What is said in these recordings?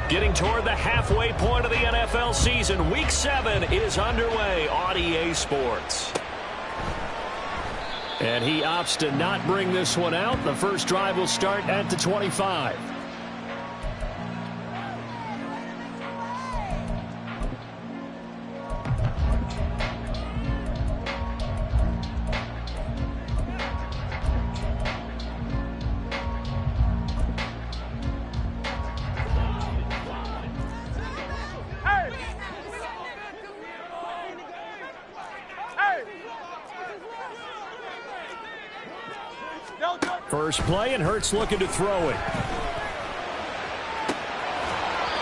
Getting toward the halfway point of the NFL season. Week 7 is underway on EA Sports. And he opts to not bring this one out. The first drive will start at the 25. First play, and Hurts looking to throw it.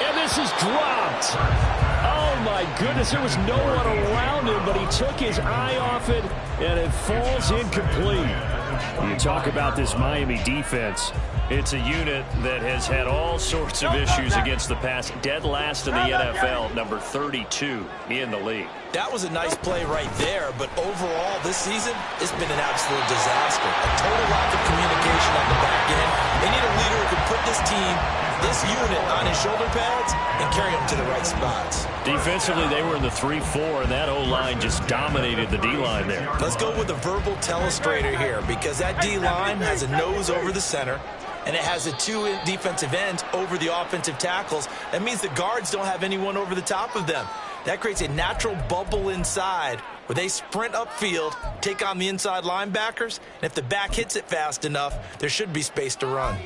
And this is dropped. Oh, my goodness. There was no one around him, but he took his eye off it, and it falls incomplete. You talk about this Miami defense. It's a unit that has had all sorts of issues against the pass. Dead last in the NFL, number 32 in the league. That was a nice play right there, but overall this season, it's been an absolute disaster. A total lack of communication on the back end. They need a leader who can put this team, this unit, on his shoulder pads and carry them to the right spots. Defensively, they were in the 3-4, and that O-line just dominated the D-line there. Let's go with a verbal telestrator here, because that D-line has a nose over the center, and it has the two defensive ends over the offensive tackles. That means the guards don't have anyone over the top of them. That creates a natural bubble inside where they sprint upfield, take on the inside linebackers, and if the back hits it fast enough, there should be space to run.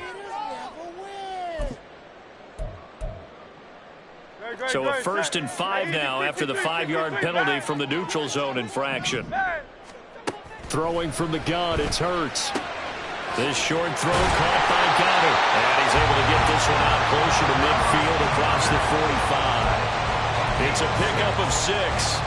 So a 1st and 5 now after the 5-yard penalty from the neutral zone infraction. Throwing from the gun, it's Hurts. This short throw caught by Goddard. And he's able to get this one out closer to midfield across the 45. It's a pickup of 6.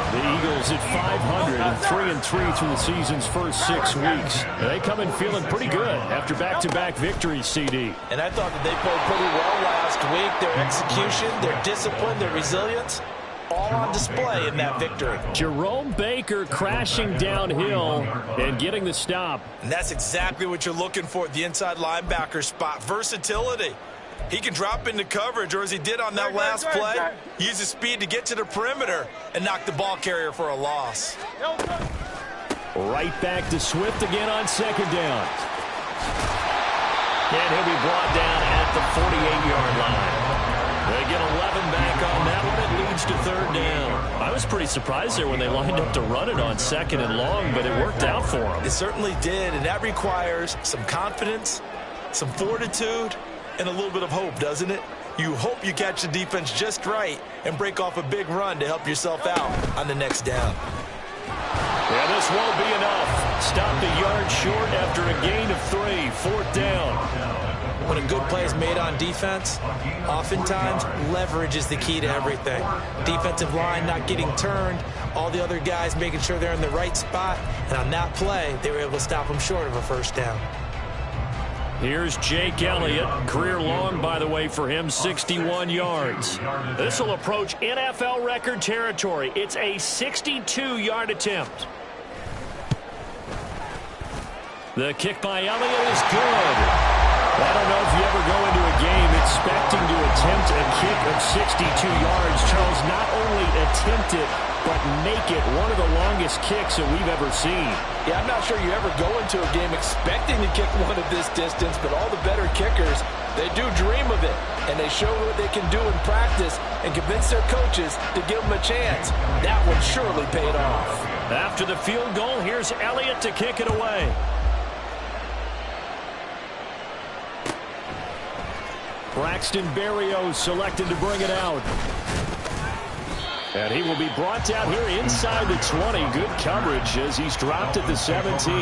The Eagles at 500 and 3-3 through the season's first 6 weeks. They come in feeling pretty good after back-to-back victories, CD. And I thought that they played pretty well last week. Their execution, their discipline, their resilience, all on display in that victory. Jerome Baker crashing downhill and getting the stop. And that's exactly what you're looking for at the inside linebacker spot. Versatility. He can drop into coverage, or as he did on that last play, use his speed to get to the perimeter and knock the ball carrier for a loss. Right back to Swift again on 2nd down. And he'll be brought down at the 48-yard line. They get 11 back on that one. It leads to 3rd down. I was pretty surprised there when they lined up to run it on 2nd and long, but it worked out for them. It certainly did, and that requires some confidence, some fortitude, and a little bit of hope, doesn't it? You hope you catch the defense just right and break off a big run to help yourself out on the next down. Yeah, this won't be enough. Stopped a yard short after a gain of 3. 4th down. When a good play is made on defense, oftentimes leverage is the key to everything. Defensive line not getting turned, all the other guys making sure they're in the right spot, and on that play, they were able to stop them short of a 1st down. Here's Jake Elliott. Career long, by the way, for him, 61 yards. This will approach NFL record territory. It's a 62-yard attempt. The kick by Elliott is good. I don't know if you ever go into a game expecting to attempt a kick of 62 yards. Charles, not only attempt it, but make it one of the longest kicks that we've ever seen. Yeah, I'm not sure you ever go into a game expecting to kick one of this distance, but all the better kickers, they do dream of it, and they show what they can do in practice and convince their coaches to give them a chance. That one surely paid off. After the field goal, here's Elliott to kick it away. Braxton Berrios selected to bring it out. And he will be brought down here inside the 20. Good coverage as he's dropped at the 17.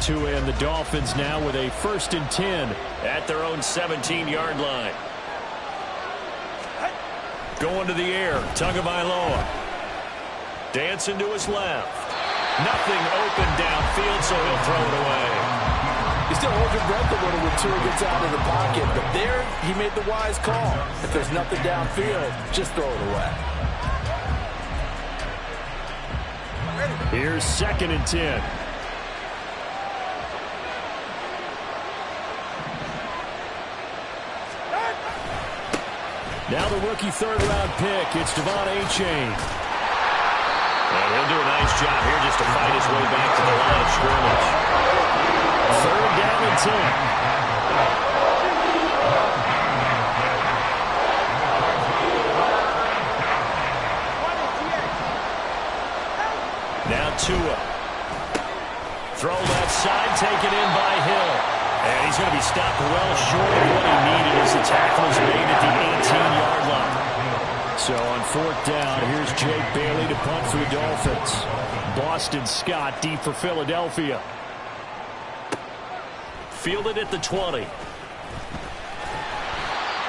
To end the Dolphins now with a 1st and 10 at their own 17-yard line. Going to the air, Tagovailoa. Dancing to his left. Nothing open downfield, so he'll throw it away. You still hold your breath a little when Tua gets out of the pocket, but there he made the wise call. If there's nothing downfield, just throw it away. Here's 2nd and 10. Now the rookie 3rd-round pick, it's Devon Achane. And he'll do a nice job here just to fight his way back to the line of scrimmage. 3rd down and 10. Now Tua. Throw left side, taken in by Hill. And he's going to be stopped well short of what he needed as the tackle is made at the 18-yard line. So on 4th down, here's Jake Bailey to punt for the Dolphins. Boston Scott deep for Philadelphia. Fielded at the 20.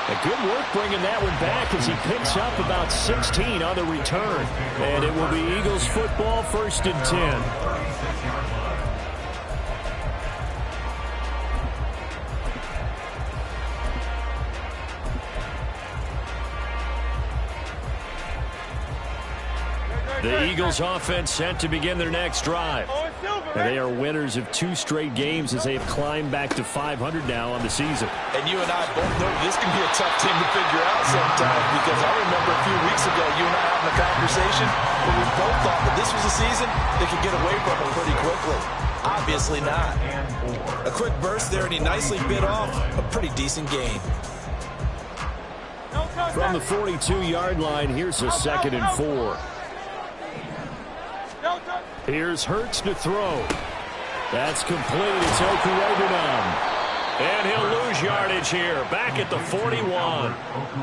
A good work bringing that one back as he picks up about 16 on the return. And it will be Eagles football, 1st and 10. The Eagles offense set to begin their next drive. And they are winners of 2 straight games as they have climbed back to 500 now on the season. And you and I both know this can be a tough team to figure out sometimes, because I remember a few weeks ago you and I having a conversation where we both thought that this was a season they could get away from it pretty quickly. Obviously not. A quick burst there and he nicely bit off a pretty decent gain. From the 42-yard line, here's a 2nd and 4. Here's Hurts to throw. That's complete. It's Okuregunam. And he'll lose yardage here. Back at the 41.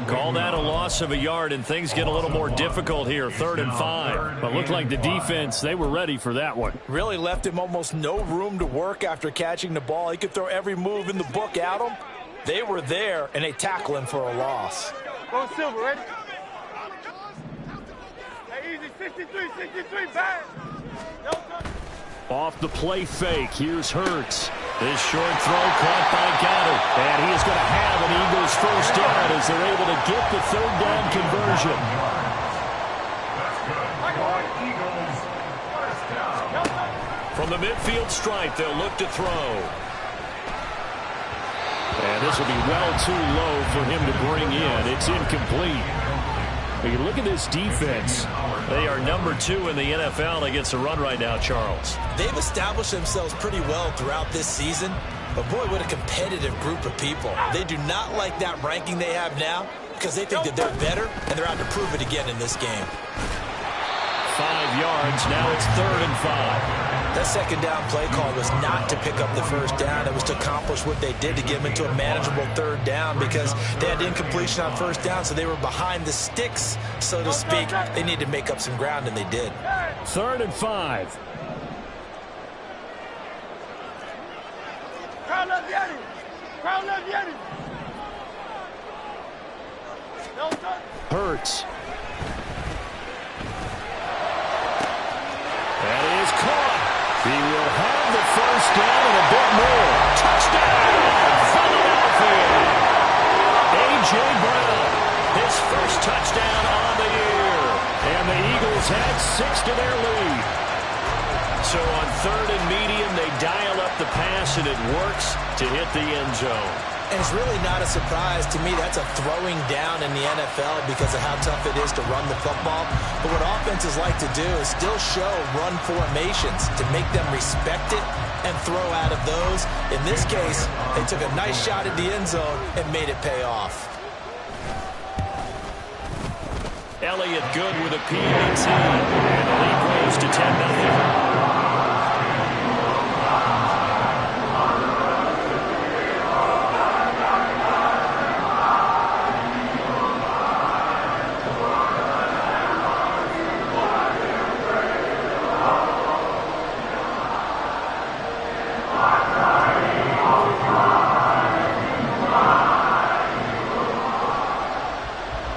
Call that a loss of a yard, and things get a little more difficult here. 3rd and 5. But looked like the defense, they were ready for that one. Really left him almost no room to work after catching the ball. He could throw every move in the book at him. They were there, and they tackle him for a loss. Go Silver, ready? Hey, easy, 63, bang. Off the play fake, here's Hurts. This short throw caught by Goddard. And he is going to have an Eagles 1st down as they're able to get the 3rd down conversion. From the midfield stripe, they'll look to throw. And this will be well too low for him to bring in. It's incomplete. But you look at this defense. They are number 2 in the NFL against the run right now, Charles. They've established themselves pretty well throughout this season. But boy, what a competitive group of people. They do not like that ranking they have now because they think that they're better, and they're out to prove it again in this game. 5 yards. Now it's 3rd and 5. That 2nd down play call was not to pick up the 1st down. It was to accomplish what they did to get them into a manageable 3rd down because they had incompletion on 1st down, so they were behind the sticks, so to speak. They needed to make up some ground, and they did. 3rd and 5. Crowd left the enemy. Crowd left the enemy. Hurts. That is caught. He will have the 1st down and a bit more. Touchdown, Philadelphia. A.J. Brown, his 1st touchdown on the year. And the Eagles had 6 to their lead. So on 3rd and medium, they dial up the pass, and it works to hit the end zone. And it's really not a surprise to me. That's a throwing down in the NFL because of how tough it is to run the football. But what offenses like to do is still show run formations to make them respect it and throw out of those. In this case, they took a nice shot at the end zone and made it pay off. Elliott good with a PAT. And the lead grows to 10-0.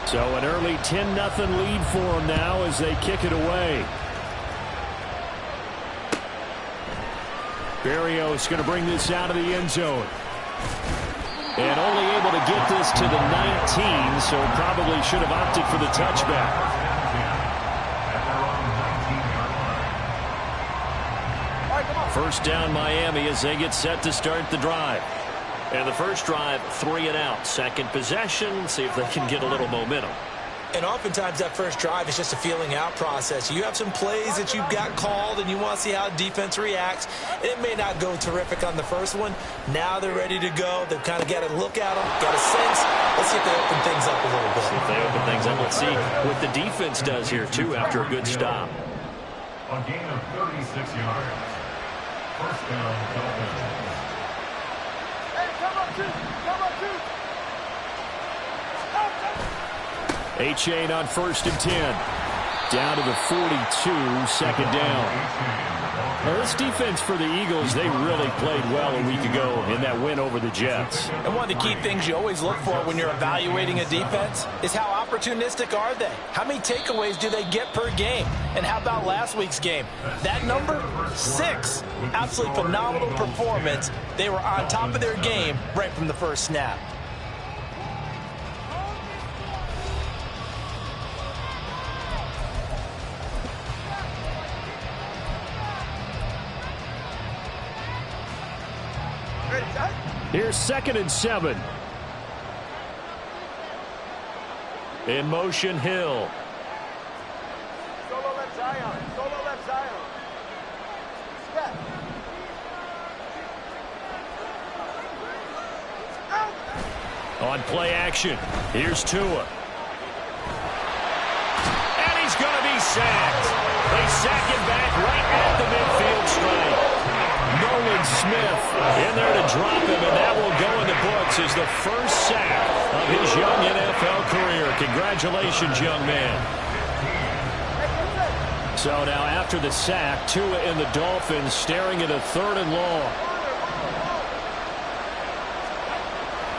So an early 10-0 lead for them now as they kick it away. Berrios going to bring this out of the end zone. And only able to get this to the 19, so probably should have opted for the touchback. First down Miami as they get set to start the drive. And the first drive, 3 and out. Second possession, see if they can get a little momentum. And oftentimes that first drive is just a feeling out process. You have some plays that you've got called and you want to see how defense reacts. It may not go terrific on the first one. Now they're ready to go. They've kind of got to look at them, got a sense. Let's see if they open things up a little bit. See if they open things up. Let's see what the defense does here, too, after a good stop. A gain of 36 yards. First down, Dolphins. Hey, come on, two. Come on, two. A-Chain on 1st and 10. Down to the 42, second down. Now, this defense for the Eagles, they really played well a week ago in that win over the Jets. And one of the key things you always look for when you're evaluating a defense is how opportunistic are they? How many takeaways do they get per game? And how about last week's game? That number, 6. Absolutely phenomenal performance. They were on top of their game right from the first snap. Here's 2nd and 7. In motion, Hill. Solo left Zion. Solo left Zion. Step. On play action, here's Tua. And he's going to be sacked. They sack him back right at the midfield stripe. Nolan Smith in there to drop him, and that will go in the books as the first sack of his young NFL career. Congratulations, young man. So now after the sack, Tua and the Dolphins staring at a 3rd and long.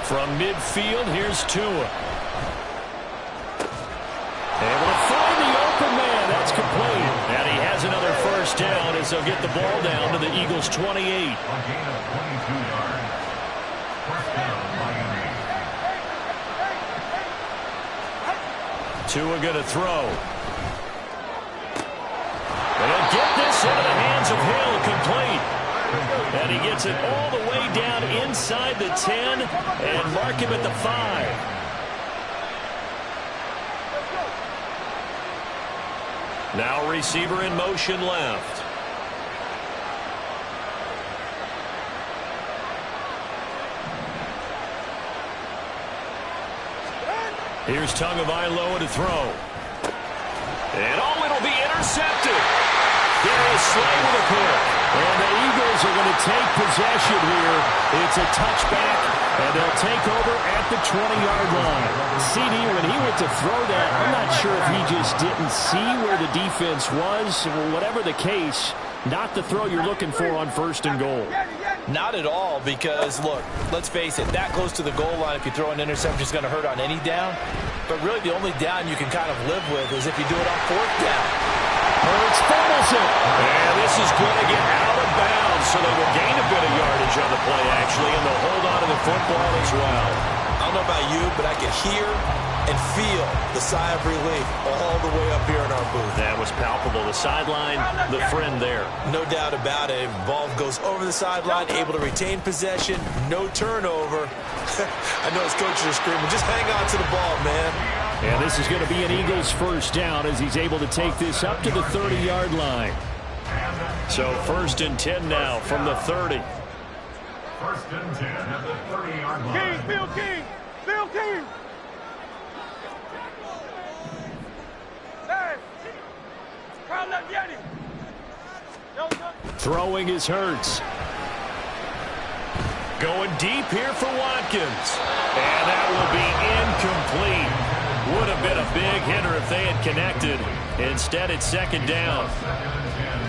From midfield, here's Tua. Able to find the open man. That's complete. And he has another first down as they'll get the ball down to the Eagles' 28. A gain of 22 yards. First down, Miami. Tua going to throw. And he'll get this into the hands of Hill, complete. And he gets it all the way down inside the 10 and mark him at the 5. Now receiver in motion left. Here's Tagovailoa to throw. And it'll be intercepted. Darius Slay with a pick. And the Eagles are going to take possession here. It's a touchback, and they'll take over at the 20-yard line. CD, when he went to throw that, I'm not sure if he just didn't see where the defense was. Whatever the case, not the throw you're looking for on 1st and goal. Not at all, because, look, let's face it, that close to the goal line, if you throw an interception, is going to hurt on any down. But really, the only down you can kind of live with is if you do it on 4th down. Hurts fumbles it. And this is going to get out of bounds, so they will gain a bit of yardage on the play, actually, and they'll hold on to the football as well. I don't know about you, but I can hear and feel the sigh of relief all the way up here in our booth. That was palpable. The sideline, the friend there. No doubt about it. Ball goes over the sideline, able to retain possession, no turnover. I know his coaches are screaming, just hang on to the ball, man. And this is going to be an Eagles first down as he's able to take this up to the 30-yard line. So 1st and 10 now from the 30. 1st and 10 at the 30-yard line. King, Bill King. Bill King. Hey. Crowd left Yeti. Throwing is Hurts. Going deep here for Watkins. And that will be incomplete. Would have been a big hitter if they had connected. Instead, it's 2nd down.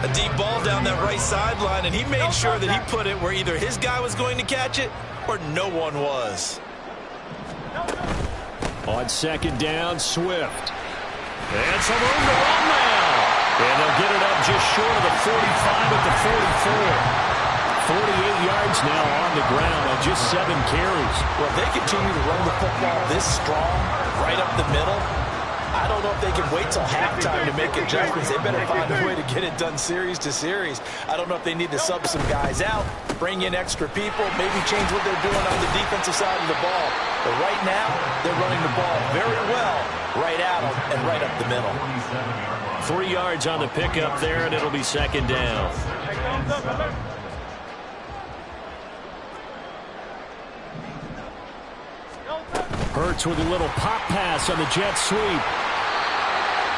A deep ball down that right sideline, and he made sure that he put it where either his guy was going to catch it or no one was. On 2nd down, Swift. And some room to run now. And they'll get it up just short of the 45 at the 44. 48 yards now on the ground on just 7 carries. Well, if they continue to run the football this strong, right up the middle, I don't know if they can wait till halftime to make adjustments. They better find a way to get it done series to series. I don't know if they need to sub some guys out, bring in extra people, maybe change what they're doing on the defensive side of the ball. But right now, they're running the ball very well, right at them and right up the middle. 3 yards on the pickup there, and it'll be second down. Hurts with a little pop pass on the jet sweep.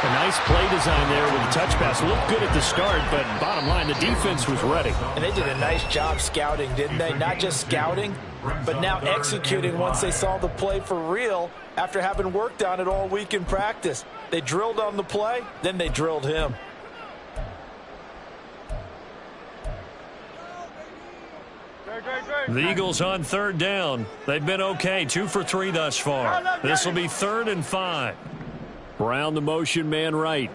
A nice play design there with the touch pass. Looked good at the start, but bottom line, the defense was ready. And they did a nice job scouting, didn't they? Not just scouting, but now executing once they saw the play for real after having worked on it all week in practice. They drilled on the play, then they drilled him. The Eagles on third down. They've been okay, 2 for 3 thus far. This will be 3rd and 5. Brown the motion man right.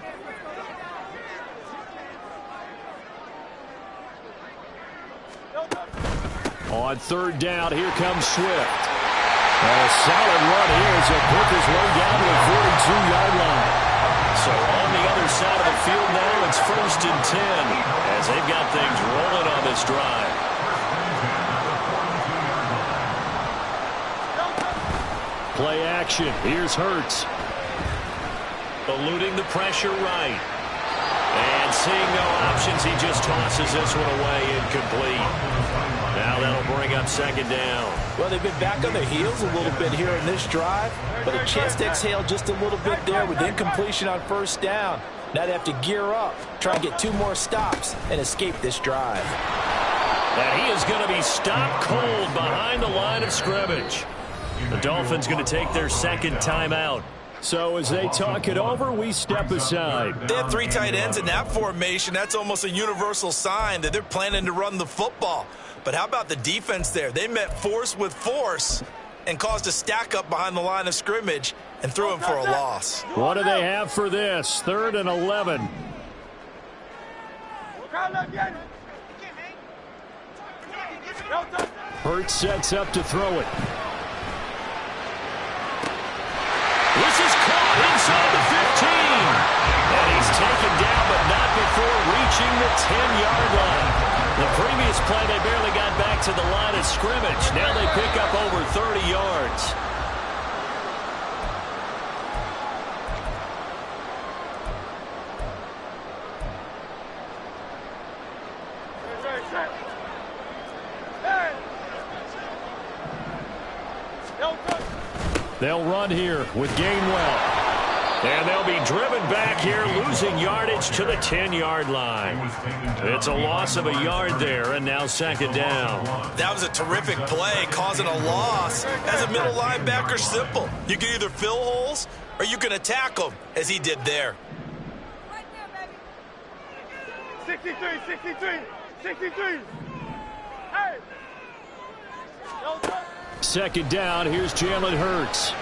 On third down, here comes Swift. A solid run here as he'll put his way down to the 42-yard line. So on the other side of the field now, it's 1st and 10 as they've got things rolling on this drive. Play action. Here's Hurts. Eluding the pressure right. And seeing no options, he just tosses this one away, incomplete. Now that'll bring up second down. Well, they've been back on their heels a little bit here in this drive, but a chest exhale just a little bit there with incompletion on first down. Now they have to gear up, try and get 2 more stops, and escape this drive. And he is going to be stopped cold behind the line of scrimmage. The Dolphins going to take their second timeout. So as they talk it over, we step aside. They have 3 tight ends in that formation. That's almost a universal sign that they're planning to run the football. But how about the defense there? They met force with force and caused a stack up behind the line of scrimmage and threw him for a loss. What do they have for this? 3rd and 11. Hurts sets up to throw it. This is caught inside the 15. And he's taken down, but not before reaching the 10-yard line. The previous play, they barely got back to the line of scrimmage. Now they pick up over 30 yards. They'll run here with Gainwell. And they'll be driven back here, losing yardage to the 10-yard line. It's a loss of a yard there, and now second down. That was a terrific play, causing a loss. As a middle linebacker, simple. You can either fill holes or you can attack them, as he did there. Right there, baby. 63. Hey! Second down, here's Jalen Hurts.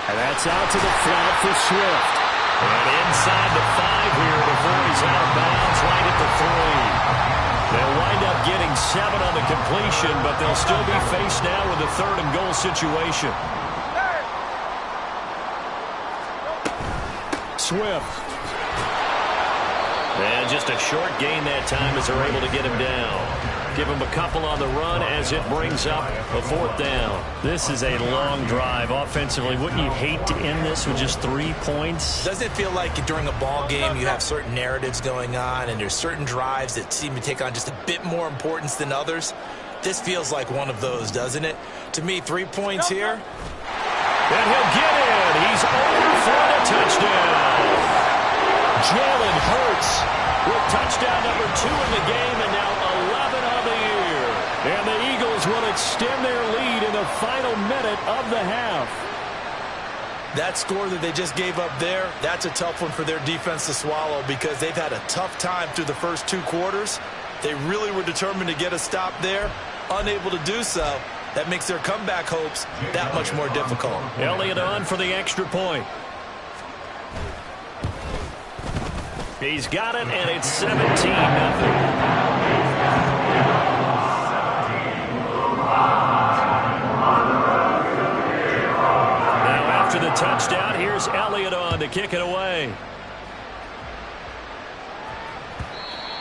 And that's out to the flat for Swift. And inside the 5 here before he's out of bounds right at the 3. They'll wind up getting 7 on the completion, but they'll still be faced now with a 3rd and goal situation. Swift. And just a short gain that time as they're able to get him down. Give him a couple on the run as it brings up a 4th down. This is a long drive offensively. Wouldn't you hate to end this with just 3 points? Doesn't it feel like during a ball game you have certain narratives going on and there's certain drives that seem to take on just a bit more importance than others? This feels like one of those, doesn't it? To me, 3 points here. And he'll get in. He's over for the touchdown. Jalen Hurts with touchdown number 2 in the game, and now 11 on the year. And the Eagles will extend their lead in the final minute of the half. That score that they just gave up there, that's a tough one for their defense to swallow because they've had a tough time through the first 2 quarters. They really were determined to get a stop there, unable to do so. That makes their comeback hopes that much more difficult. Elliott on for the extra point. He's got it, and it's 17-0. after the touchdown. Here's Elliott on to kick it away.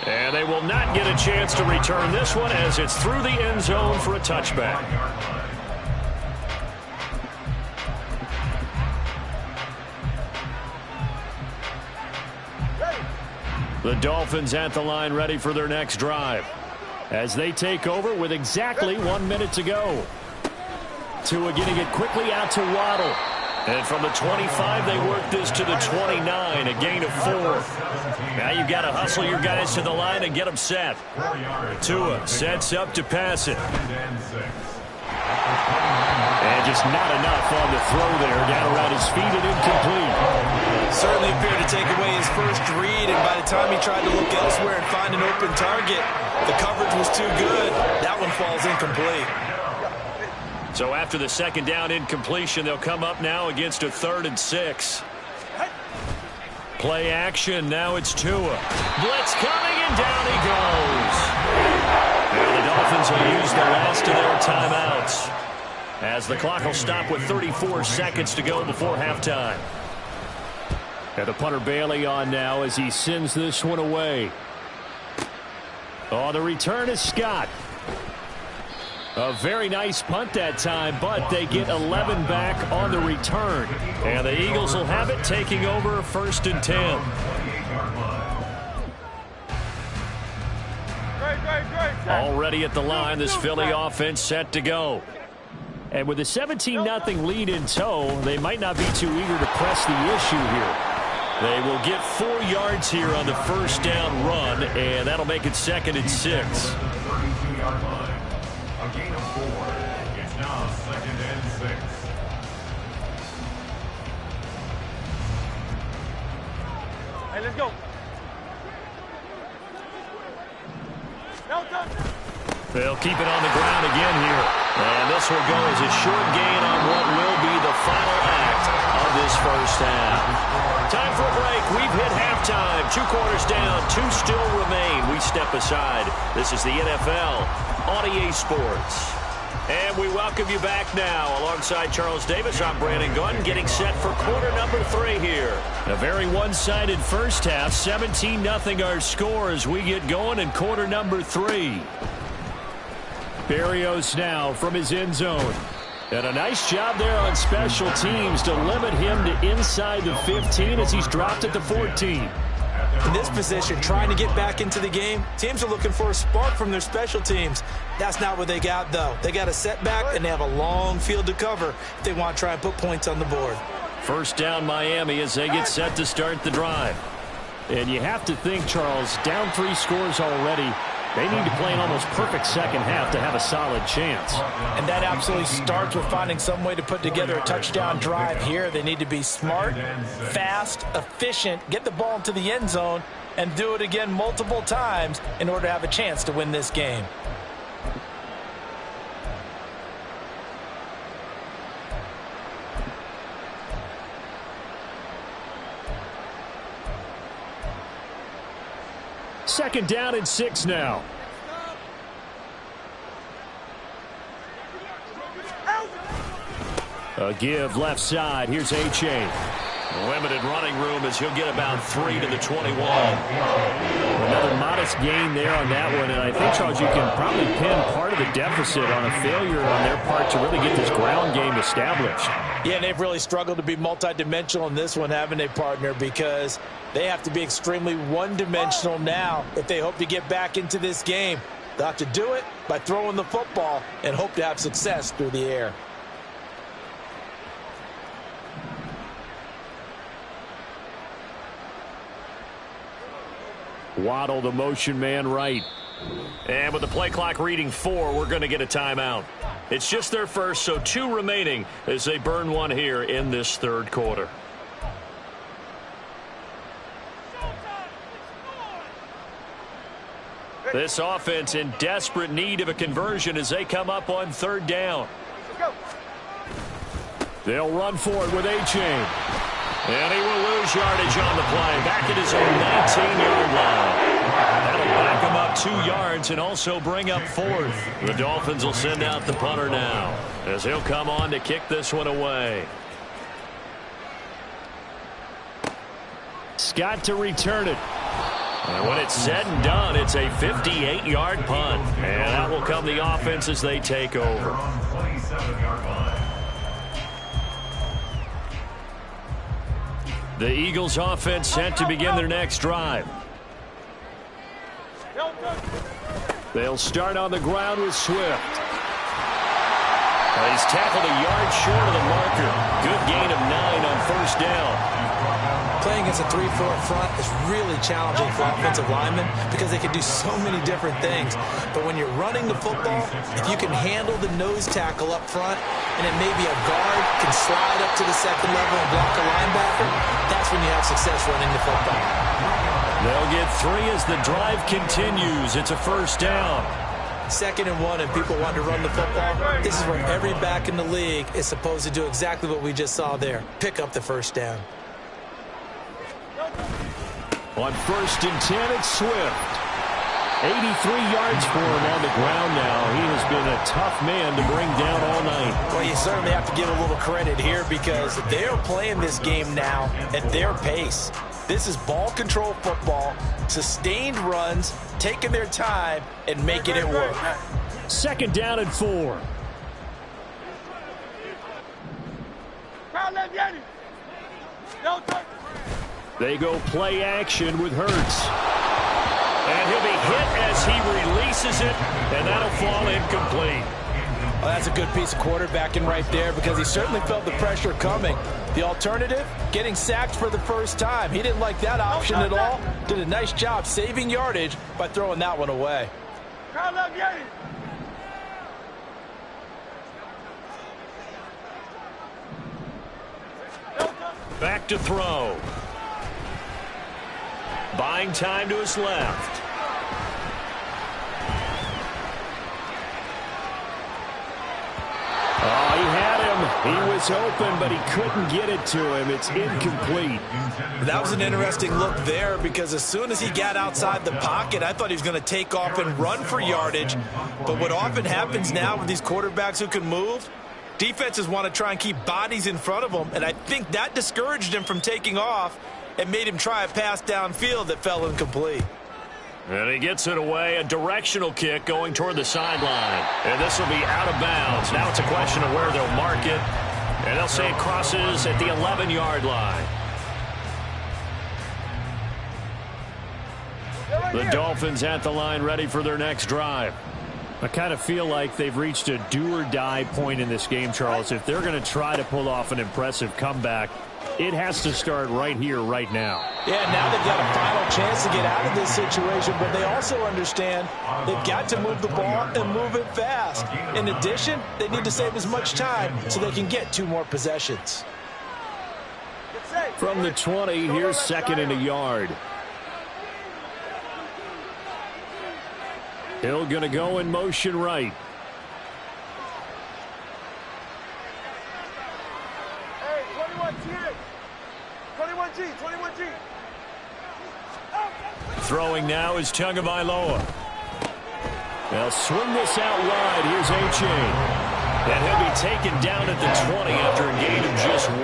And they will not get a chance to return this one as it's through the end zone for a touchback. The Dolphins at the line ready for their next drive as they take over with exactly 1 minute to go. Tua getting it quickly out to Waddle. And from the 25, they work this to the 29, a gain of 4. Now you've got to hustle your guys to the line and get them set. Tua sets up to pass it. And just not enough on the throw there. Down around his feet and incomplete. Certainly appeared to take away his first read, and by the time he tried to look elsewhere and find an open target, the coverage was too good. That one falls incomplete. So after the second down incompletion, they'll come up now against a 3rd and 6. Play action. Now it's Tua. Blitz coming, and down he goes. And the Dolphins will use the last of their timeouts as the clock will stop with 34 seconds to go before halftime. And the punter Bailey on now as he sends this one away. Oh, the return is Scott. A very nice punt that time, but they get 11 back on the return. And the Eagles will have it, taking over 1st and 10. Already at the line, this Philly offense set to go. And with a 17-0 lead in tow, they might not be too eager to press the issue here. They will get 4 yards here on the first down run, and that'll make it 2nd and 6. A gain of 4. It's now 2nd and 6. Hey, let's go. They'll keep it on the ground again here. And this will go as a short gain on what will be the final act of this first half. Time for a break. We've hit halftime. 2 quarters down. 2 still remain. We step aside. This is the NFL on EA Sports. And we welcome you back now. Alongside Charles Davis, I'm Brandon Gunn, getting set for quarter number 3 here. A very one-sided first half. 17-0 our score as we get going in quarter number 3. Berrios now from his end zone. And a nice job there on special teams to limit him to inside the 15 as he's dropped at the 14. In this position, trying to get back into the game, teams are looking for a spark from their special teams. That's not what they got, though. They got a setback, and they have a long field to cover if they want to try and put points on the board. First down Miami as they get set to start the drive. And you have to think, Charles, down 3 scores already. They need to play an almost perfect second half to have a solid chance. And that absolutely starts with finding some way to put together a touchdown drive here. They need to be smart, fast, efficient, get the ball into the end zone, and do it again multiple times in order to have a chance to win this game. Second down and 6 now. A give left side. Here's A-Chain. Limited running room as he'll get about 3 to the 21. Another modest gain there on that one. And I think, Charles, you can probably pin part of the deficit on a failure on their part to really get this ground game established. Yeah, and they've really struggled to be multidimensional in this one, haven't they, partner? Because they have to be extremely one-dimensional now if they hope to get back into this game. They'll have to do it by throwing the football and hope to have success through the air. Waddle, the motion man, right. And with the play clock reading 4, we're going to get a timeout. It's just their first, so 2 remaining as they burn one here in this third quarter. This offense in desperate need of a conversion as they come up on 3rd down. They'll run for it with A-Chain. And he will lose yardage on the play. Back at his own 19-yard line. That'll back him up 2 yards and also bring up 4th. The Dolphins will send out the punter now as he'll come on to kick this one away. It's got to return it. And when it's said and done, it's a 58-yard punt. And that will come the offense as they take over. The Eagles offense set to begin their next drive. They'll start on the ground with Swift. He's tackled a yard short of the marker. Good gain of 9 on first down. Playing against a 3-4 front is really challenging for offensive linemen because they can do so many different things. But when you're running the football, if you can handle the nose tackle up front and then maybe a guard can slide up to the second level and block a linebacker, that's when you have success running the football. They'll get 3 as the drive continues. It's a first down. 2nd and 1 and people want to run the football. This is where every back in the league is supposed to do exactly what we just saw there. Pick up the first down. On 1st and 10, it's Swift. 83 yards for him on the ground now. He has been a tough man to bring down all night. Well, you certainly have to give a little credit here because they're playing this game now at their pace. This is ball control football, sustained runs, taking their time, and making it work. 2nd down and 4. They go play action with Hurts. And he'll be hit as he releases it, and that'll fall incomplete. Well, that's a good piece of quarterbacking right there because he certainly felt the pressure coming. The alternative, getting sacked for the first time. He didn't like that option at all. Did a nice job saving yardage by throwing that one away. Back to throw. Buying time to his left. Oh, he had him. He was open, but he couldn't get it to him. It's incomplete. That was an interesting look there because as soon as he got outside the pocket, I thought he was going to take off and run for yardage. But what often happens now with these quarterbacks who can move, defenses want to try and keep bodies in front of them, and I think that discouraged him from taking off and made him try a pass downfield that fell incomplete. And he gets it away, a directional kick going toward the sideline. And this will be out of bounds. Now it's a question of where they'll mark it. And they'll say it crosses at the 11-yard line. The Dolphins at the line ready for their next drive. I kind of feel like they've reached a do-or-die point in this game, Charles. If they're going to try to pull off an impressive comeback, it has to start right here, right now. Yeah, now they've got a final chance to get out of this situation, but they also understand they've got to move the ball and move it fast. In addition, they need to save as much time so they can get 2 more possessions. From the 20, here's 2nd and a yard. Hill going to go in motion right. Hey, 21G. 21G. Throwing now is Tagovailoa. They'll swing this out wide. Here's A.J. And he'll be taken down at the 20 after a gain of just 1.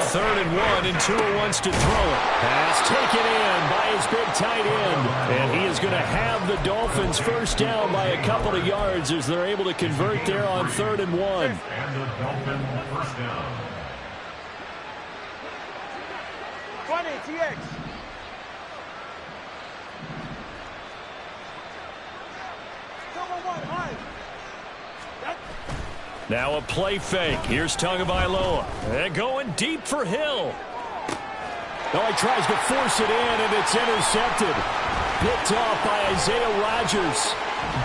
3rd and 1, and Tua wants to throw it. Pass taken in by his big tight end. And he is going to have the Dolphins first down by a couple of yards as they're able to convert there on 3rd and 1. And the Dolphin first down. 20, TX. Now a play fake. Here's Tagovailoa. And going deep for Hill. Oh, he tries to force it in, and it's intercepted. Picked off by Isaiah Rodgers.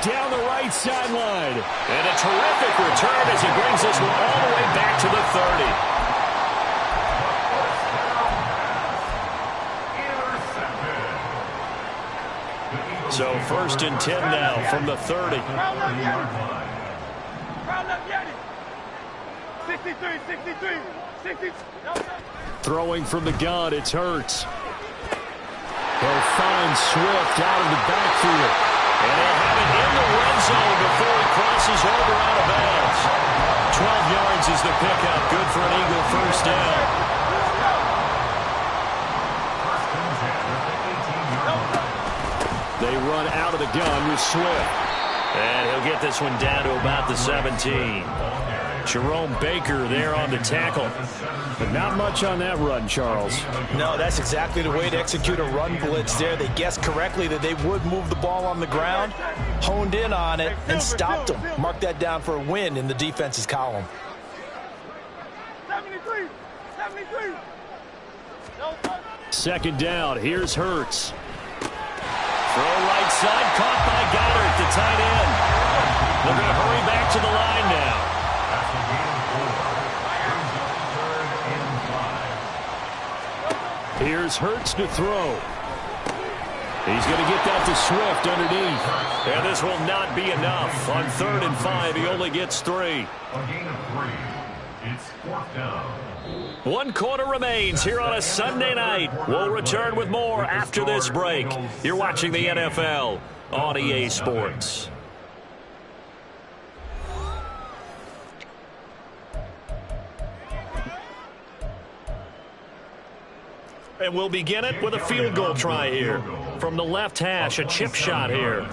Down the right sideline. And a terrific return as he brings this one all the way back to the 30. So 1st and 10 now from the 30. 63. Throwing from the gun, it's Hurts. He'll find Swift out of the backfield. And he'll have it in the red zone before he crosses over out of bounds. 12 yards is the pickup. Good for an Eagle first down. They run out of the gun with Swift. And he'll get this one down to about the 17. Jerome Baker there on the tackle. But not much on that run, Charles. No, that's exactly the way to execute a run blitz there. They guessed correctly that they would move the ball on the ground, honed in on it, and stopped them. Mark that down for a win in the defense's column. 73. 73. Second down. Here's Hurts. Throw right side, caught by Goddard, the tight end. They're going to hurry back to the line now. Here's Hurts to throw. He's going to get that to Swift underneath. And this will not be enough. On 3rd and 5, he only gets 3. A gain of 3. It's 4th down. 1 quarter remains here on a Sunday night. We'll return with more after this break. You're watching the NFL on EA Sports. And we'll begin it with a field goal try here. From the left hash, a chip shot here.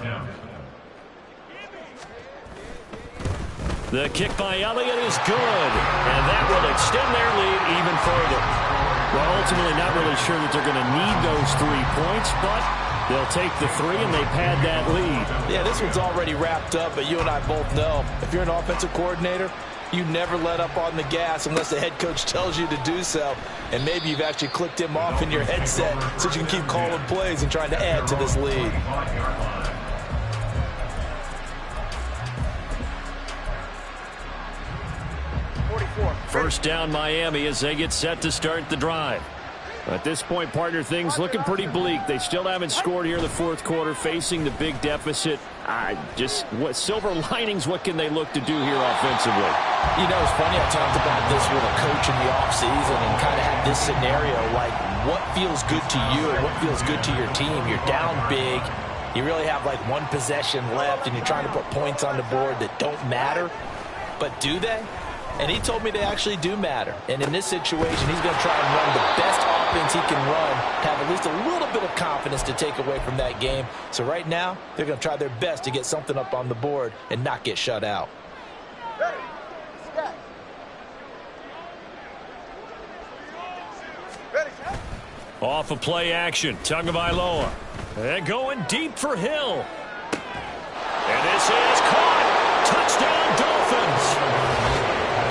The kick by Elliott is good, and that will extend their lead even further. Well, ultimately not really sure that they're going to need those 3 points, but they'll take the 3 and they pad that lead. Yeah, this one's already wrapped up, but you and I both know if you're an offensive coordinator, you never let up on the gas unless the head coach tells you to do so. And maybe you've actually clicked him off in your headset so you can keep calling plays and trying to add to this lead. First down Miami as they get set to start the drive. At this point, partner, things looking pretty bleak. They still haven't scored here in the 4th quarter, facing the big deficit. Just what silver linings, what can they look to do here offensively? You know, it's funny, I talked about this with a coach in the offseason and kind of had this scenario, like what feels good to you and what feels good to your team. You're down big. You really have like 1 possession left, and you're trying to put points on the board that don't matter. But do they? And he told me they actually do matter. And in this situation, he's going to try and run the best offense he can run, have at least a little bit of confidence to take away from that game. So right now, they're going to try their best to get something up on the board and not get shut out. Off of play action, Tagovailoa. They're going deep for Hill. And this is caught. Touchdown, Dolphins.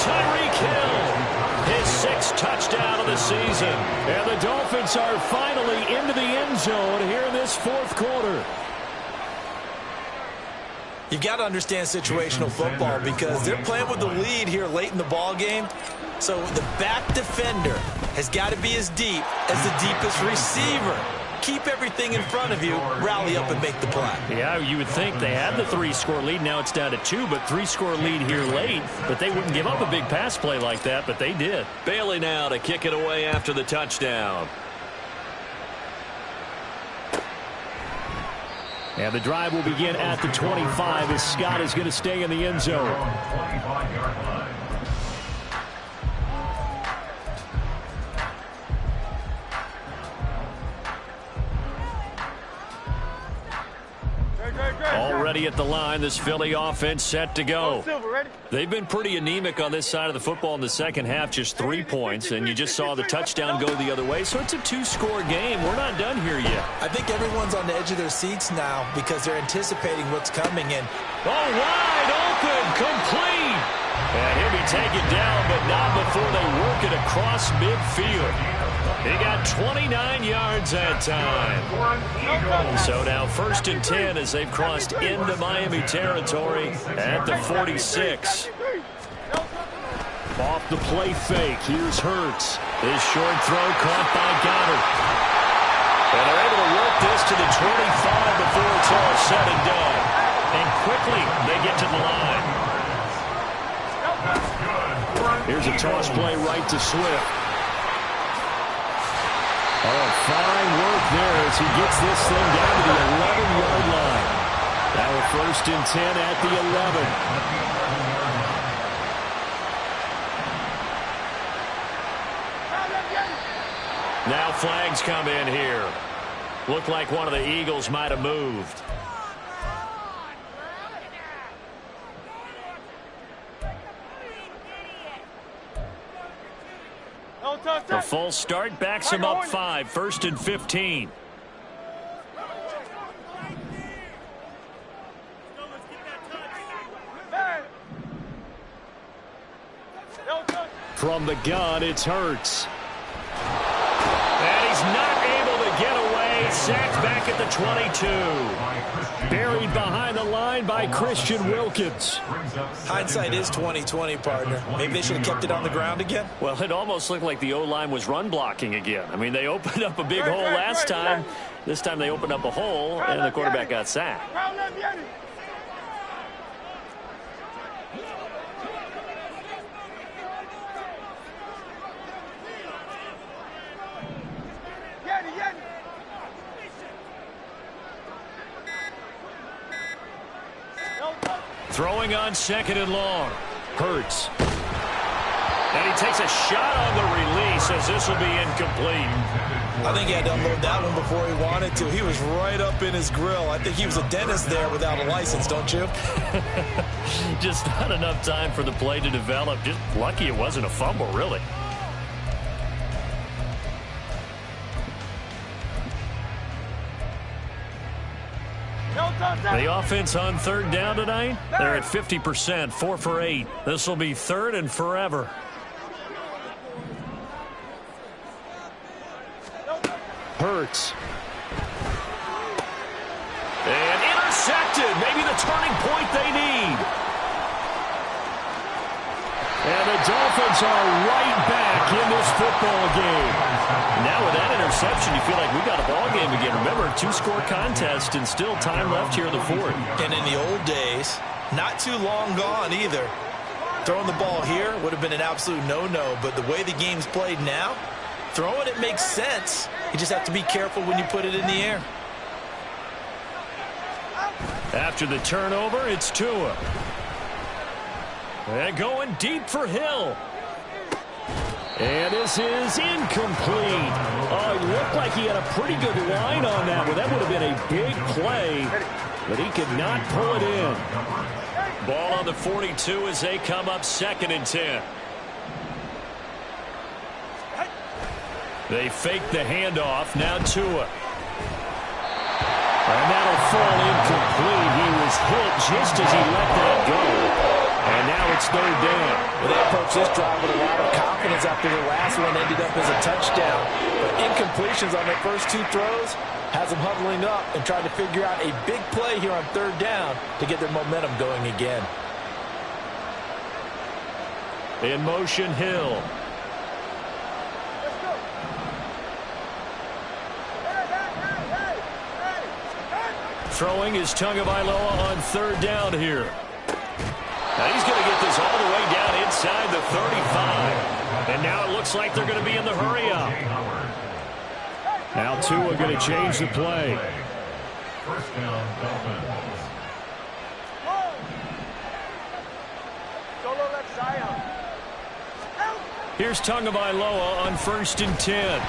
Tyreek Hill, his 6th touchdown of the season. And the Dolphins are finally into the end zone here in this 4th quarter. You've got to understand situational football because they're playing with the lead here late in the ball game. So the back defender has got to be as deep as the deepest receiver. Keep everything in front of you, rally up and make the play. Yeah, you would think they had the 3-score lead. Now it's down to 2, but 3-score lead here late. But they wouldn't give up a big pass play like that, but they did. Bailey now to kick it away after the touchdown. And the drive will begin at the 25 as Scott is going to stay in the end zone. 25-yard line. Already at the line, this Philly offense set to go. Silver, ready? They've been pretty anemic on this side of the football in the second half, just 3 points, and you just saw the touchdown go the other way. So it's a 2-score game. We're not done here yet. I think everyone's on the edge of their seats now because they're anticipating what's coming in. Oh, wide open, complete. And he'll be taken down, but not before they work it across midfield. He got 29 yards that time. So now 1st and 10 as they've crossed into Miami territory at the 46. Off the play fake, here's Hurts. His short throw caught by Goddard. And they're able to work this to the 25 before it's all said and done. And quickly they get to the line. Here's a toss play right to Swift. Oh, fine work there as he gets this thing down to the 11-yard line. Now a 1st and 10 at the 11. Now flags come in here. Looked like one of the Eagles might have moved. The full start backs him up 5, 1st and 15. From the gun, it's Hurts. And he's not able to get away. Sacked back at the 22. Buried behind the line by Christian Wilkins. Hindsight is 20/20, partner. Maybe they should have kept it on the ground again. Well, it almost looked like the O-line was run blocking again. I mean, they opened up a big hole last time. This time they opened up a hole, and the quarterback got sacked. Throwing on 2nd and long. Hurts. And he takes a shot on the release as this will be incomplete. I think he had to unload that one before he wanted to. He was right up in his grill. I think he was a dentist there without a license, don't you? Just not enough time for the play to develop. Just lucky it wasn't a fumble, really. The offense on 3rd down tonight, they're at 50%, 4 for 8. This will be 3rd and forever. Hurts. And intercepted. Maybe the turning point they need. And the Dolphins are right back in this football game. Now with that interception, you feel like we got a ball game again. Remember, 2-score contest and still time left here in the 4th. And in the old days, not too long gone either. Throwing the ball here would have been an absolute no-no, but the way the game's played now, throwing it makes sense. You just have to be careful when you put it in the air. After the turnover, it's Tua. And going deep for Hill. And this is incomplete. Oh, it looked like he had a pretty good line on that one. That would have been a big play, but he could not pull it in. Ball on the 42 as they come up 2nd and 10. They fake the handoff. Now Tua. And that'll fall incomplete. He was hit just as he let that go. And now it's 3rd down. Well, they approach this drive with a lot of confidence after the last one ended up as a touchdown. But incompletions on their first 2 throws has them huddling up and trying to figure out a big play here on 3rd down to get their momentum going again. In motion, Hill. Throwing is Tagovailoa on 3rd down here. Now he's going to get this all the way down inside the 35. And now it looks like they're going to be in the hurry-up. Now Tua going to change the play. 1st down, Dolphins. Solo left side. Here's Tagovailoa on 1st and 10.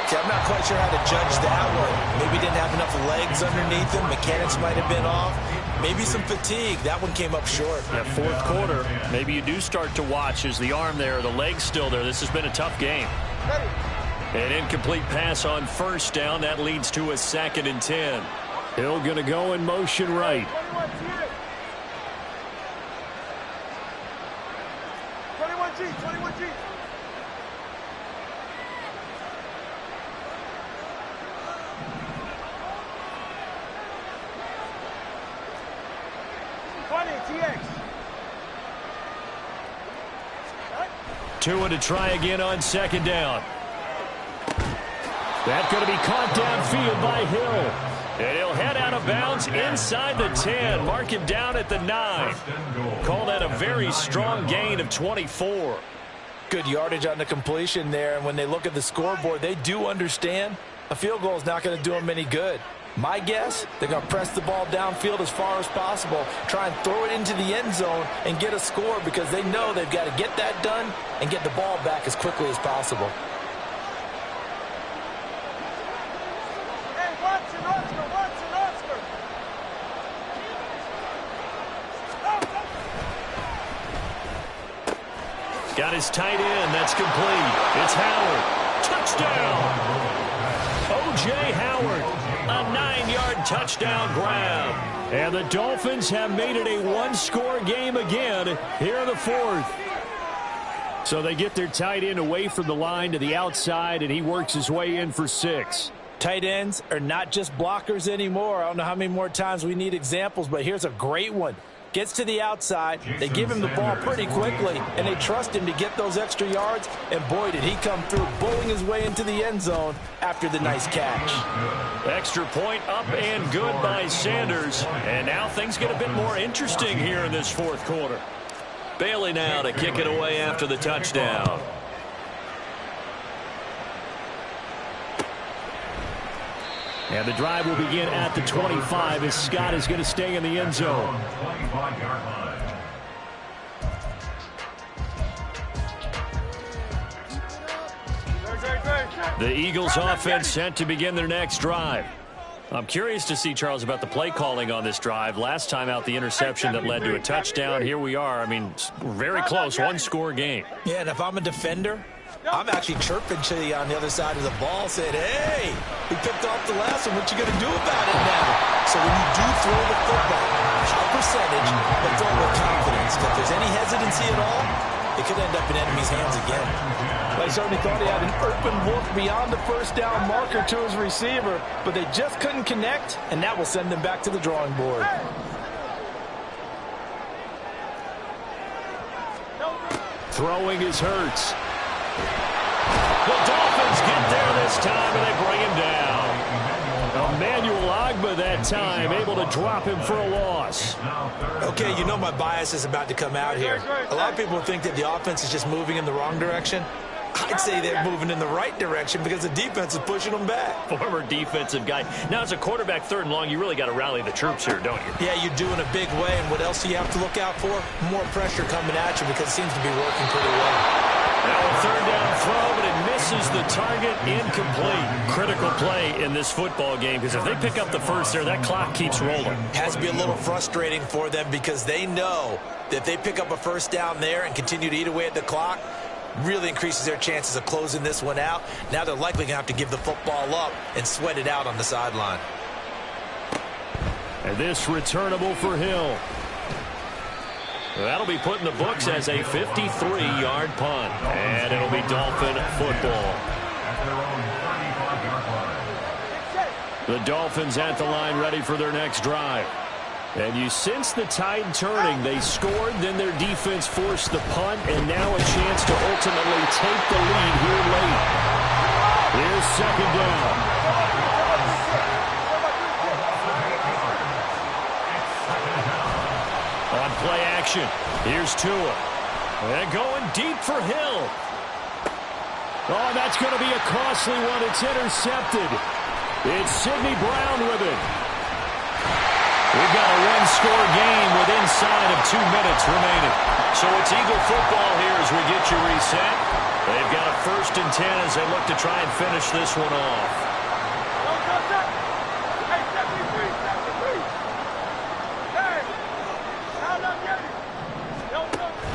See, I'm not quite sure how to judge that one. Maybe didn't have enough legs underneath him. Mechanics might have been off. Maybe some fatigue. That one came up short. That 4th quarter, maybe you do start to watch as the arm there, the leg's still there. This has been a tough game. An incomplete pass on 1st down. That leads to a 2nd and 10. Hill going to go in motion right. 21G. 20, TX. Tua to try again on 2nd down. That's going to be caught downfield by Hill. And he'll head out of bounds inside the 10. Mark him down at the 9. Call that a very strong gain of 24. Good yardage on the completion there. And when they look at the scoreboard, they do understand a field goal is not going to do them any good. My guess, they're going to press the ball downfield as far as possible, try and throw it into the end zone and get a score because they know they've got to get that done and get the ball back as quickly as possible. Got his tight end. That's complete. It's Howard. Touchdown. O.J. Howard. A 9-yard touchdown grab. And the Dolphins have made it a one-score game again here in the fourth. So they get their tight end away from the line to the outside, and he works his way in for 6. Tight ends are not just blockers anymore. I don't know how many more times we need examples, but here's a great one. Gets to the outside, they give him the ball pretty quickly, and they trust him to get those extra yards, and boy, did he come through, bowling his way into the end zone after the nice catch. Extra point up and good by Sanders, and now things get a bit more interesting here in this fourth quarter. Bailey now to kick it away after the touchdown. And the drive will begin at the 25 as Scott is going to stay in the end zone. 25-yard line. The Eagles offense set to begin their next drive. I'm curious to see, Charles, about the play calling on this drive. Last time out, the interception that led to a touchdown. Here we are. I mean, very close, one-score game. Yeah, and if I'm a defender, I'm actually chirping to you on the other side of the ball, saying, hey, we picked off the last one. What you going to do about it now? So when you do throw the football, high percentage, but throw it with confidence. If there's any hesitancy at all, it could end up in enemy's hands again. They certainly thought he had an open look beyond the first down marker to his receiver, but they just couldn't connect, and that will send them back to the drawing board. Throwing is Hurts. The Dolphins get there this time, and they bring him down. Emmanuel Ogbah that time, able to drop him for a loss. Okay, you know my bias is about to come out here. A lot of people think that the offense is just moving in the wrong direction. I'd say they're moving in the right direction because the defense is pushing them back. Former defensive guy. Now, as a quarterback, 3rd and long, you really got to rally the troops here, don't you? Yeah, you do in a big way. And what else do you have to look out for? More pressure coming at you because it seems to be working pretty well. Now a 3rd down throw, but it misses the target, incomplete. Critical play in this football game because if they pick up the first there, that clock keeps rolling. Has to be a little frustrating for them because they know that if they pick up a first down there and continue to eat away at the clock, really increases their chances of closing this one out. Now they're likely going to have to give the football up and sweat it out on the sideline. And this returnable for Hill. That'll be put in the books as a 53-yard punt. And it'll be Dolphin football. The Dolphins at the line ready for their next drive. And you sense the tide turning. They scored, then their defense forced the punt, and now a chance to ultimately take the lead here late. Here's 2nd down. On play action, here's Tua. And going deep for Hill. Oh, that's going to be a costly one. It's intercepted. It's Sidney Brown with it. We've got a one-score game with inside of 2 minutes remaining. So it's Eagle football here as we get you reset. They've got a 1st and 10 as they look to try and finish this one off.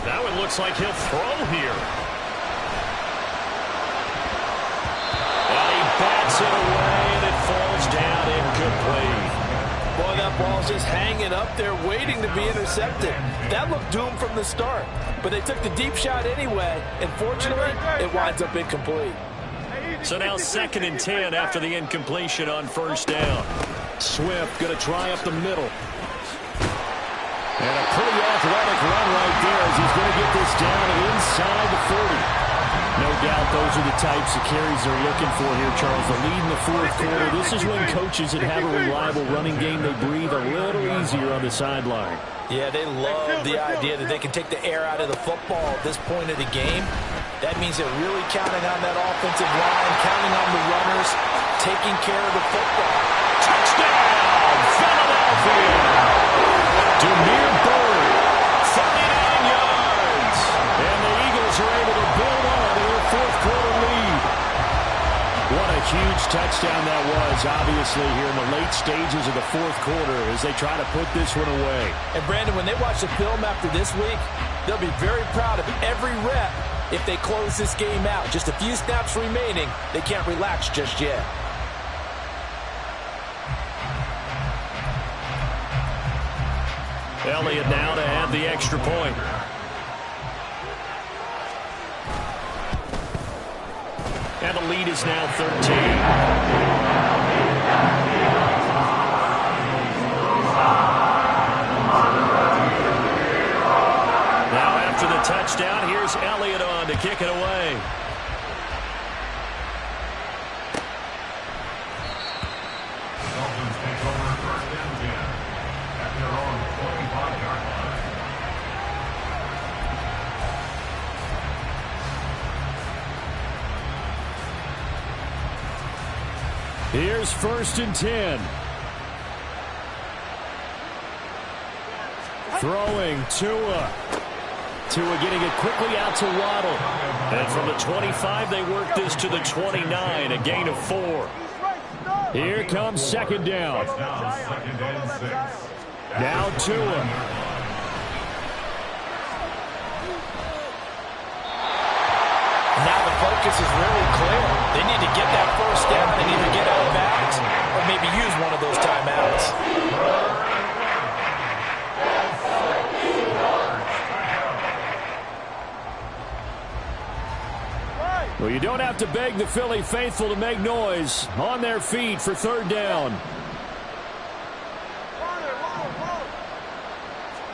Now it looks like he'll throw here. And he bats it away, and it falls down incomplete. Boy, that ball's just hanging up there waiting to be intercepted. That looked doomed from the start, but they took the deep shot anyway, and fortunately, it winds up incomplete. So now 2nd and 10 after the incompletion on 1st down. Swift going to try up the middle. And a pretty athletic run right there as he's going to get this down and inside the 40. No doubt those are the types of carries they're looking for here, Charles. The lead in the 4th quarter. This is when coaches that have a reliable running game, they breathe a little easier on the sideline. Yeah, they love the idea that they can take the air out of the football at this point of the game. That means they're really counting on that offensive line, counting on the runners, taking care of the football. Touchdown, Philadelphia! Demir Bird, 39 yards. And the Eagles are able to build on their 4th quarter lead. What a huge touchdown that was, obviously, here in the late stages of the fourth quarter as they try to put this one away. And, Brandon, when they watch the film after this week, they'll be very proud of every rep if they close this game out. Just a few snaps remaining. They can't relax just yet. Elliott now to add the extra point. And the lead is now 13. Now after the touchdown, here's Elliott on to kick it away. Dolphins take over 1st and 10 at their own 25-yard line. Here's 1st and 10. Throwing Tua. Tua getting it quickly out to Waddle. And from the 25, they work this to the 29, a gain of 4. Here comes 2nd down. Now 2nd and 6. Now Tua. Now the focus is really clear. They need to get that first down and either get out of bounds or maybe use one of those timeouts. Well, you don't have to beg the Philly faithful to make noise. On their feet for 3rd down.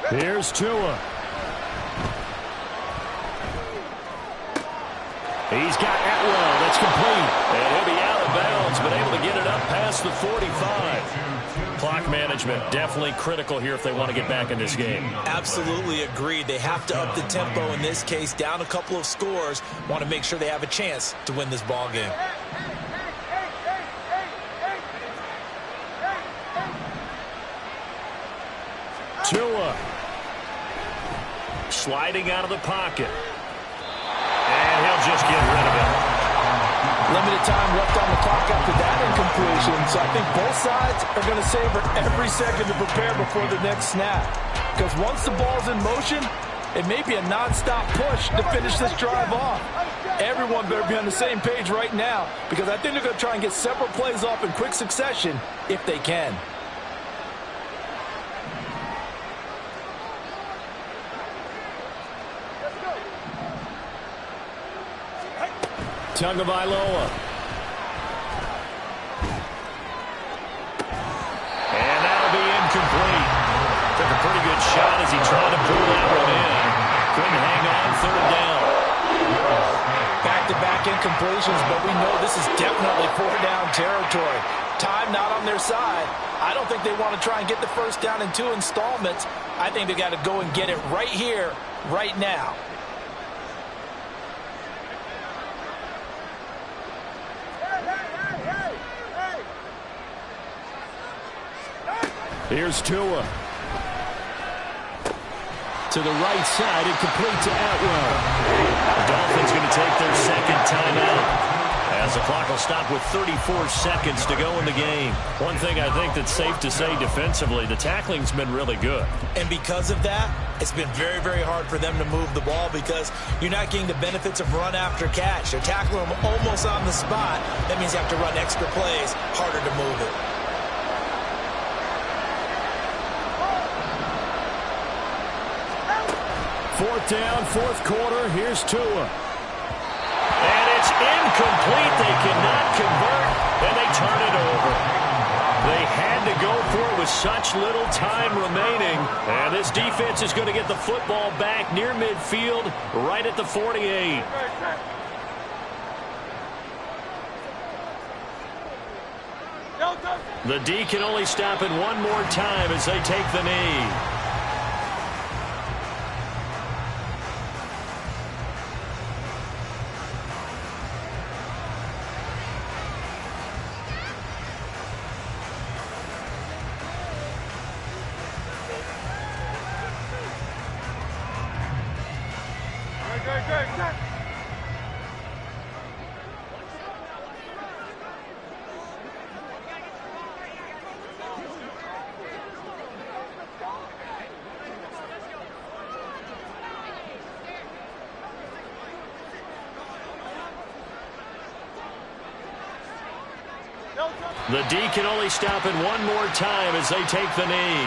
Here's Tua. He's got Atwell. That's complete. And he'll be out of bounds, but able to get it up past the 45. Clock management definitely critical here if they want to get back in this game. Absolutely agreed. They have to up the tempo in this case, down a couple of scores. Want to make sure they have a chance to win this ball game. Tua. Sliding out of the pocket. And he'll just get rid of it. Limited time left on the clock after that incompletion, so I think both sides are going to savor every second to prepare before the next snap. Because once the ball's in motion, it may be a non-stop push to finish this drive off. Everyone better be on the same page right now, because I think they're going to try and get several plays off in quick succession if they can. Tagovailoa. And that'll be incomplete. Took a pretty good shot as he tried to pull that one in. Couldn't hang on 3rd down. Back-to-back incompletions, but we know this is definitely 4th-down territory. Time not on their side. I don't think they want to try and get the first down in 2 installments. I think they got to go and get it right here, right now. Here's Tua. To the right side, incomplete to Atwell. The Dolphins going to take their 2nd timeout. As the clock will stop with 34 seconds to go in the game. One thing I think that's safe to say defensively, the tackling's been really good. And because of that, it's been very, very hard for them to move the ball because you're not getting the benefits of run after catch. They're tackling them almost on the spot. That means you have to run extra plays, harder to move it. Fourth down, 4th quarter. Here's Tua. And it's incomplete. They cannot convert, and they turn it over. They had to go for it with such little time remaining. And this defense is going to get the football back near midfield, right at the 48. The D can only stop it one more time as they take the knee. The D can only stop it one more time as they take the knee.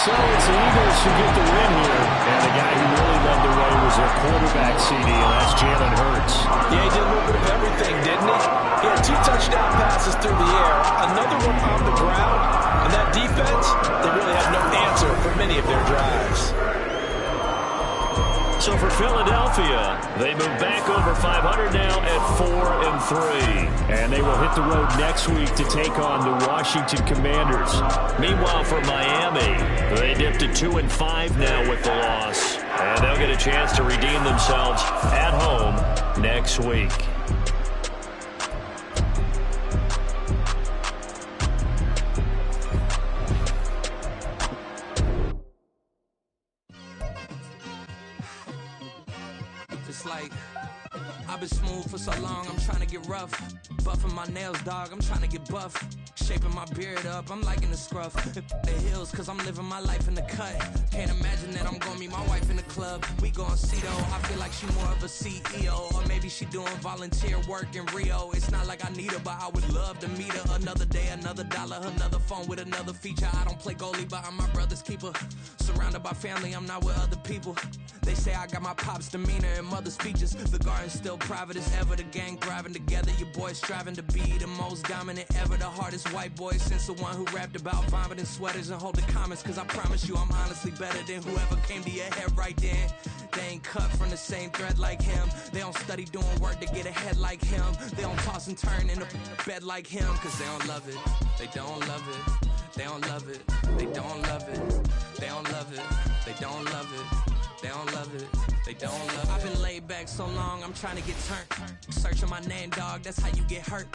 So it's the Eagles who get the win here. And the guy who really led the way was their quarterback, CD, and that's Jalen Hurts. Yeah, he did a little bit of everything, didn't he? He had 2 touchdown passes through the air, another one on the ground, and that defense, they really had no answer for many of their drives. So for Philadelphia, they move back over 500 now at 4-3. And they will hit the road next week to take on the Washington Commanders. Meanwhile, for Miami, they dipped to 2-5 now with the loss. And they'll get a chance to redeem themselves at home next week. Like, I've been smooth for so long, I'm trying to get rough. Buffing my nails, dog, I'm trying to get buff. Shaping my beard up, I'm liking the scruff. The hills, cause I'm living my life in the cut. Can't imagine that I'm gonna meet my wife in the club. We gon' see though, I feel like she more of a CEO. Or maybe she doing volunteer work in Rio. It's not like I need her, but I would love to meet her. Another day, another dollar, another phone with another feature. I don't play goalie, but I'm my brother's keeper. Surrounded by family, I'm not with other people. They say I got my pop's demeanor and mother's features. The garden's still private as ever. The gang thriving together. Your boys striving to be the most dominant ever. The hardest white boy since the one who rapped about vomiting sweaters and hold the comments. Cause I promise you I'm honestly better than whoever came to your head right then. They ain't cut from the same thread like him. They don't study doing work to get ahead like him. They don't toss and turn in a bed like him. Cause they don't love it. They don't love it. They don't love it. They don't love it. They don't love it. They don't love it. They don't love it. They don't love it. I've been laid back so long, I'm trying to get turned. Searching my name, dog, that's how you get hurt.